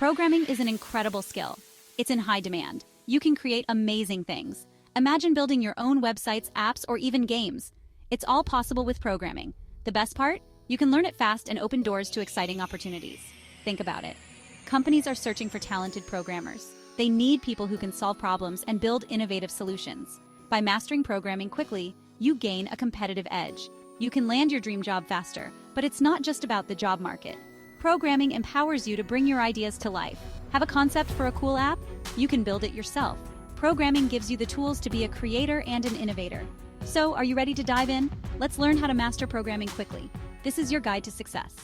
Programming is an incredible skill. It's in high demand. You can create amazing things. Imagine building your own websites, apps, or even games. It's all possible with programming. The best part? You can learn it fast and open doors to exciting opportunities. Think about it. Companies are searching for talented programmers. They need people who can solve problems and build innovative solutions. By mastering programming quickly, you gain a competitive edge. You can land your dream job faster, but it's not just about the job market. Programming empowers you to bring your ideas to life. Have a concept for a cool app? You can build it yourself. Programming gives you the tools to be a creator and an innovator. So, are you ready to dive in? Let's learn how to master programming quickly. This is your guide to success.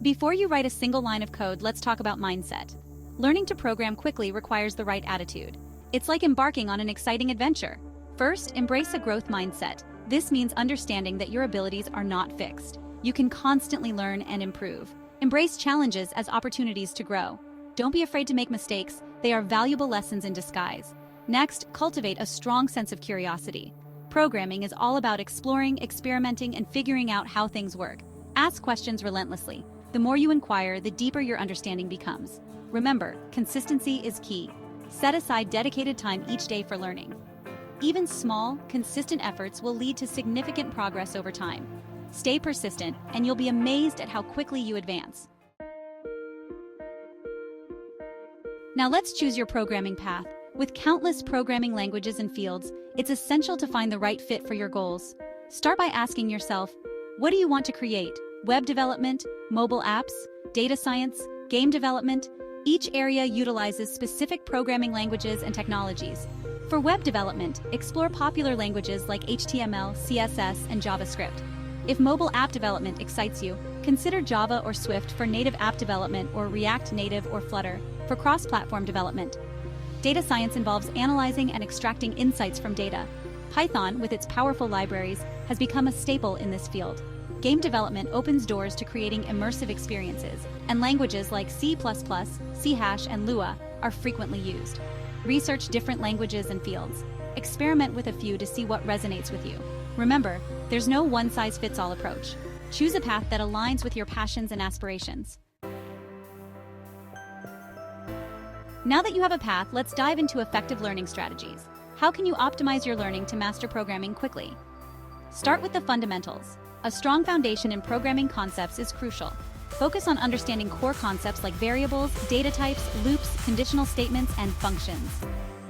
Before you write a single line of code, let's talk about mindset. Learning to program quickly requires the right attitude. It's like embarking on an exciting adventure. First, embrace a growth mindset. This means understanding that your abilities are not fixed. You can constantly learn and improve. Embrace challenges as opportunities to grow. Don't be afraid to make mistakes. They are valuable lessons in disguise. Next, cultivate a strong sense of curiosity. Programming is all about exploring, experimenting, and figuring out how things work. Ask questions relentlessly. The more you inquire, the deeper your understanding becomes. Remember, consistency is key. Set aside dedicated time each day for learning. Even small, consistent efforts will lead to significant progress over time. Stay persistent, and you'll be amazed at how quickly you advance. Now let's choose your programming path. With countless programming languages and fields, it's essential to find the right fit for your goals. Start by asking yourself, what do you want to create? Web development, mobile apps, data science, game development? Each area utilizes specific programming languages and technologies. For web development, explore popular languages like HTML, CSS, and JavaScript. If mobile app development excites you, consider Java or Swift for native app development or React Native or Flutter for cross-platform development. Data science involves analyzing and extracting insights from data. Python, with its powerful libraries, has become a staple in this field. Game development opens doors to creating immersive experiences, and languages like C++, C#, and Lua are frequently used. Research different languages and fields. Experiment with a few to see what resonates with you. Remember, there's no one-size-fits-all approach. Choose a path that aligns with your passions and aspirations. Now that you have a path, let's dive into effective learning strategies. How can you optimize your learning to master programming quickly? Start with the fundamentals. A strong foundation in programming concepts is crucial. Focus on understanding core concepts like variables, data types, loops, conditional statements, and functions.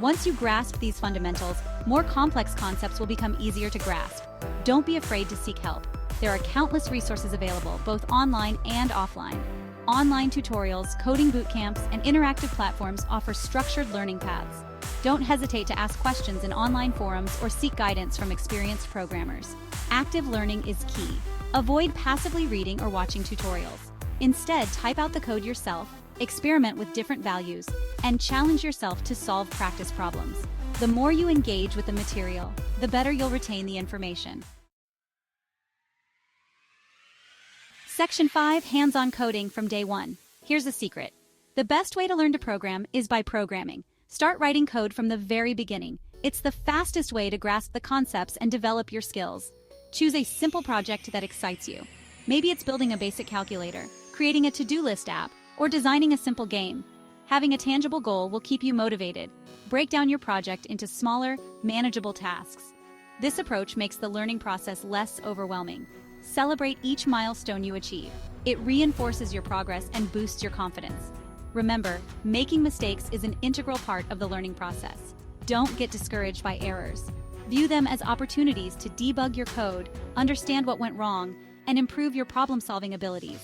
Once you grasp these fundamentals, more complex concepts will become easier to grasp. Don't be afraid to seek help. There are countless resources available, both online and offline. Online tutorials, coding bootcamps, and interactive platforms offer structured learning paths. Don't hesitate to ask questions in online forums or seek guidance from experienced programmers. Active learning is key. Avoid passively reading or watching tutorials. Instead, type out the code yourself, experiment with different values, and challenge yourself to solve practice problems. The more you engage with the material, the better you'll retain the information. Section 5, Hands-on coding from day one. Here's a secret. The best way to learn to program is by programming. Start writing code from the very beginning. It's the fastest way to grasp the concepts and develop your skills. Choose a simple project that excites you. Maybe it's building a basic calculator, creating a to-do list app, or designing a simple game. Having a tangible goal will keep you motivated. Break down your project into smaller, manageable tasks. This approach makes the learning process less overwhelming. Celebrate each milestone you achieve. It reinforces your progress and boosts your confidence. Remember, making mistakes is an integral part of the learning process. Don't get discouraged by errors. View them as opportunities to debug your code, understand what went wrong, and improve your problem-solving abilities.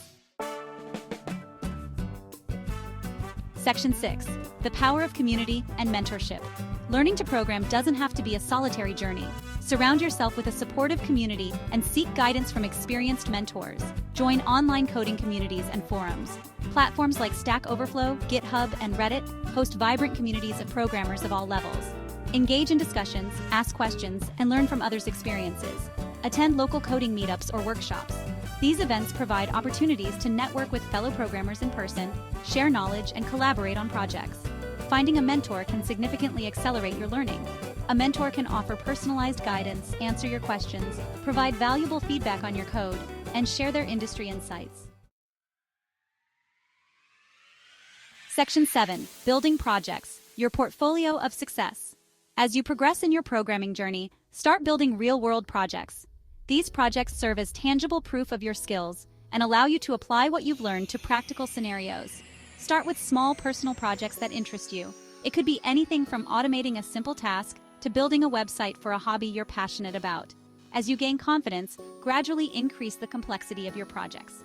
Section 6, the power of community and mentorship. Learning to program doesn't have to be a solitary journey. Surround yourself with a supportive community and seek guidance from experienced mentors. Join online coding communities and forums. Platforms like Stack Overflow, GitHub, and Reddit host vibrant communities of programmers of all levels. Engage in discussions, ask questions, and learn from others' experiences. Attend local coding meetups or workshops. These events provide opportunities to network with fellow programmers in person, share knowledge, and collaborate on projects. Finding a mentor can significantly accelerate your learning. A mentor can offer personalized guidance, answer your questions, provide valuable feedback on your code, and share their industry insights. Section 7. Building projects, your portfolio of success. As you progress in your programming journey, start building real-world projects. These projects serve as tangible proof of your skills and allow you to apply what you've learned to practical scenarios. Start with small personal projects that interest you. It could be anything from automating a simple task to building a website for a hobby you're passionate about. As you gain confidence, gradually increase the complexity of your projects.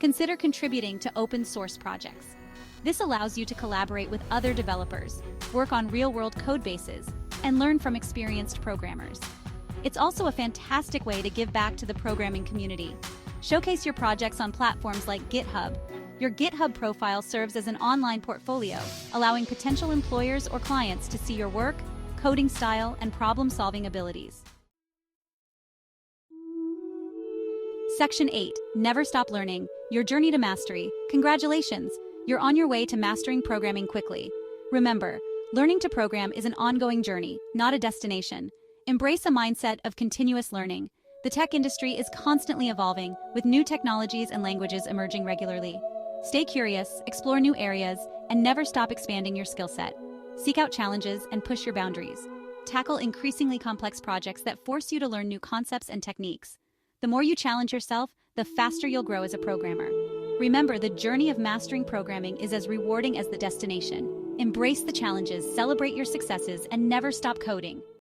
Consider contributing to open source projects. This allows you to collaborate with other developers, work on real-world code bases, and learn from experienced programmers. It's also a fantastic way to give back to the programming community. Showcase your projects on platforms like GitHub. Your GitHub profile serves as an online portfolio, allowing potential employers or clients to see your work, coding style, and problem-solving abilities. Section 8. Never stop learning. Your journey to mastery. Congratulations! You're on your way to mastering programming quickly. Remember, learning to program is an ongoing journey, not a destination. Embrace a mindset of continuous learning. The tech industry is constantly evolving, with new technologies and languages emerging regularly. Stay curious, explore new areas, and never stop expanding your skill set. Seek out challenges and push your boundaries. Tackle increasingly complex projects that force you to learn new concepts and techniques. The more you challenge yourself, the faster you'll grow as a programmer. Remember, the journey of mastering programming is as rewarding as the destination. Embrace the challenges, celebrate your successes, and never stop coding.